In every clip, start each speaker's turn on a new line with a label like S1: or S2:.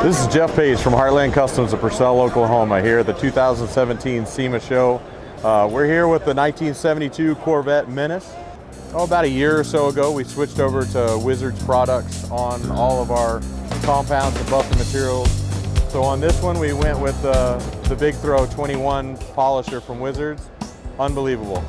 S1: This is Jeff Page from Heartland Customs of Purcell, Oklahoma, here at the 2017 SEMA show. We're here with the 1972 Corvette Menace. About a year or so ago, we switched over to Wizards products on all of our compounds and buffer materials. So on this one, we went with the Big Throw 21 polisher from Wizards. Unbelievable.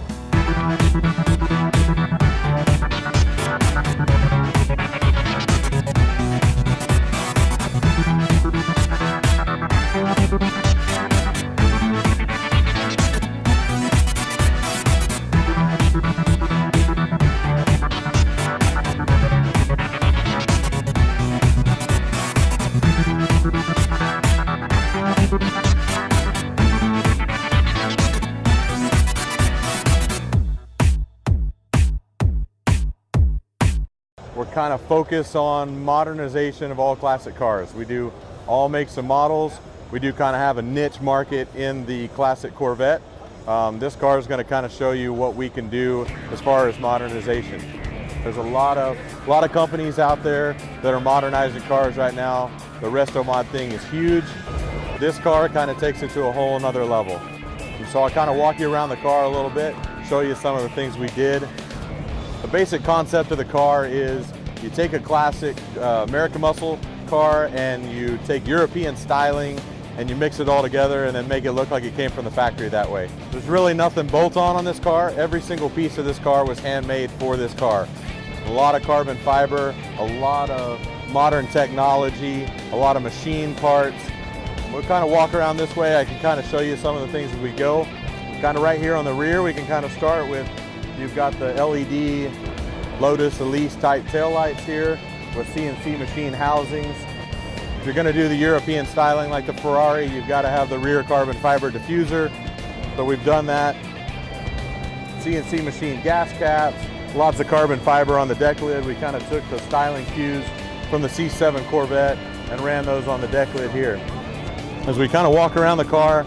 S1: We're kind of focused on modernization of all classic cars. We do all makes and models. We do kind of have a niche market in the classic Corvette. This car is going to kind of show you what we can do as far as modernization. There's a lot of companies out there that are modernizing cars right now. The resto mod thing is huge. This car kind of takes it to a whole nother level. And so I'll kind of walk you around the car a little bit, show you some of the things we did. The basic concept of the car is you take a classic American muscle car and you take European styling and you mix it all together and then make it look like it came from the factory that way. There's really nothing bolt-on this car. Every single piece of this car was handmade for this car. A lot of carbon fiber, a lot of modern technology, a lot of machine parts. We'll kind of walk around this way. I can kind of show you some of the things as we go. Kind of right here on the rear, we can kind of start with, you've got the LED Lotus Elise type taillights here with CNC machine housings. If you're going to do the European styling like the Ferrari, you've got to have the rear carbon fiber diffuser. So we've done that. CNC machine gas caps, lots of carbon fiber on the deck lid. We kind of took the styling cues from the C7 Corvette and ran those on the deck lid here. As we kind of walk around the car,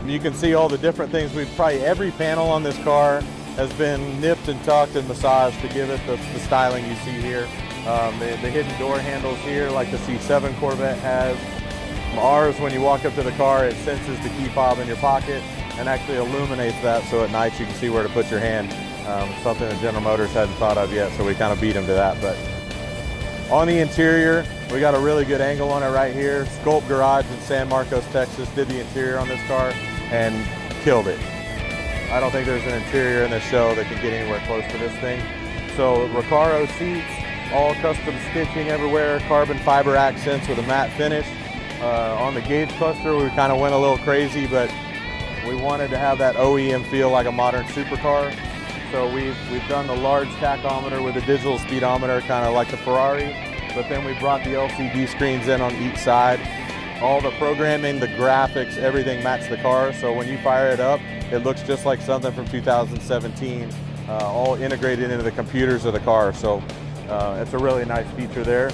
S1: you can see all the different things. Probably every panel on this car has been nipped and tucked and massaged to give it the styling you see here. The hidden door handles here like the C7 Corvette has. Ours, when you walk up to the car, it senses the key fob in your pocket and actually illuminates that so at night you can see where to put your hand. Something that General Motors hadn't thought of yet, so we kind of beat them to that. But on the interior, we got a really good angle on it right here. Sculpt Garage in San Marcos, Texas did the interior on this car and killed it. I don't think there's an interior in this show that can get anywhere close to this thing. So Recaro seats, all custom stitching everywhere, carbon fiber accents with a matte finish. On the gauge cluster, we kind of went a little crazy, but we wanted to have that OEM feel like a modern supercar. So we've done the large tachometer with a digital speedometer, kind of like the Ferrari, but then we brought the LCD screens in on each side. All the programming, the graphics, everything matched the car. So when you fire it up, it looks just like something from 2017, all integrated into the computers of the car. So it's a really nice feature there.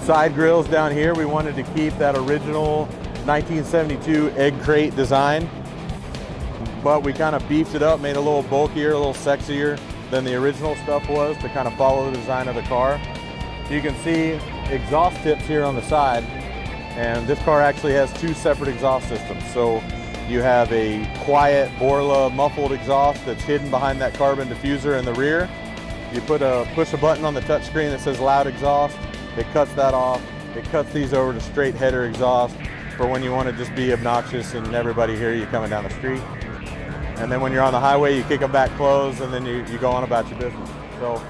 S1: Side grills down here, we wanted to keep that original 1972 egg crate design, but we kind of beefed it up, made it a little bulkier, a little sexier than the original stuff was to kind of follow the design of the car. You can see exhaust tips here on the side, and this car actually has two separate exhaust systems. So you have a quiet Borla muffled exhaust that's hidden behind that carbon diffuser in the rear. You push a button on the touchscreen that says loud exhaust. It cuts that off. It cuts these over to straight header exhaust for when you want to just be obnoxious and everybody hear you coming down the street. And then when you're on the highway, you kick them back closed and then you go on about your business. So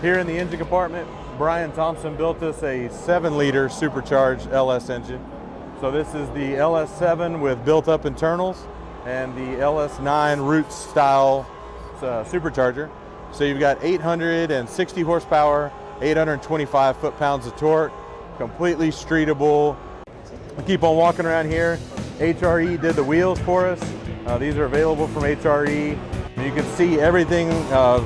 S1: here in the engine compartment, Brian Thompson built us a 7-liter supercharged LS engine. So this is the LS7 with built-up internals and the LS9 Roots style supercharger. So you've got 860 horsepower, 825 foot-pounds of torque, completely streetable. We keep on walking around here. HRE did the wheels for us. These are available from HRE. You can see everything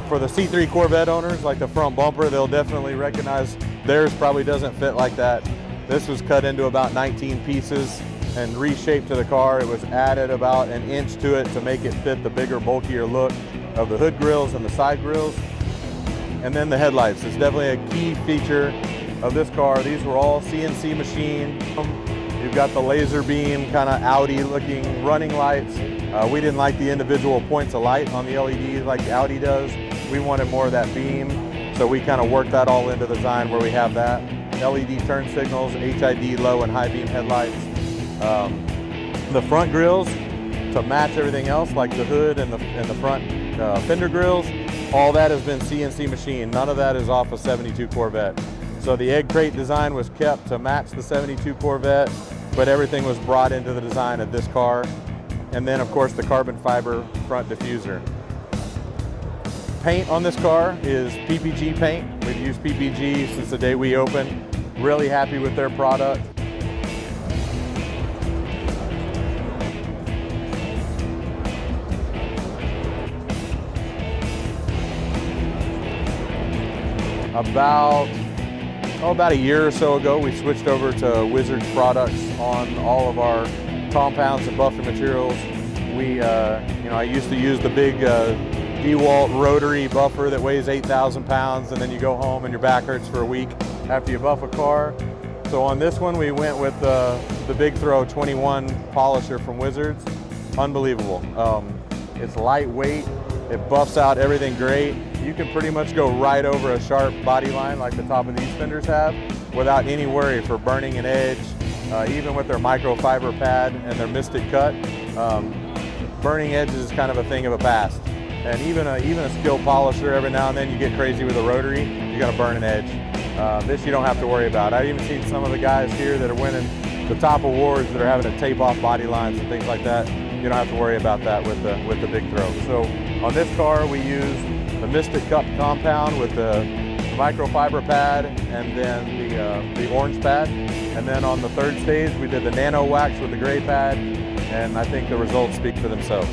S1: for the C3 Corvette owners, like the front bumper, they'll definitely recognize theirs probably doesn't fit like that. This was cut into about 19 pieces and reshaped to the car. It was added about an inch to it to make it fit the bigger, bulkier look of the hood grills and the side grills. And then the headlights is definitely a key feature of this car, these were all CNC machined. You've got the laser beam kind of Audi looking running lights. We didn't like the individual points of light on the LEDs like Audi does. We wanted more of that beam, so we kind of worked that all into the design where we have that. LED turn signals, HID low and high beam headlights. The front grills to match everything else, like the hood and the front fender grills, all that has been CNC machined. None of that is off a 72 Corvette. So the egg crate design was kept to match the 72 Corvette, but everything was brought into the design of this car. And then of course the carbon fiber front diffuser. Paint on this car is PPG paint. We've used PPG since the day we opened. Really happy with their product. About a year or so ago, we switched over to Wizards products on all of our compounds and buffer materials. I used to use the big DeWalt rotary buffer that weighs 8,000 pounds, and then you go home and your back hurts for a week after you buff a car. So on this one, we went with the Big Throw 21 polisher from Wizards. Unbelievable. It's lightweight. It buffs out everything great. You can pretty much go right over a sharp body line like the top of these fenders have without any worry for burning an edge. Even with their microfiber pad and their Mystic cut, burning edges is kind of a thing of the past. And even a skilled polisher, every now and then you get crazy with a rotary, you're gonna burn an edge. This you don't have to worry about. I've even seen some of the guys here that are winning the top awards that are having to tape off body lines and things like that. You don't have to worry about that with the Big Throw. So on this car, we used the Mystic Cup compound with the microfiber pad and then the orange pad. And then on the third stage, we did the nano wax with the gray pad. And I think the results speak for themselves.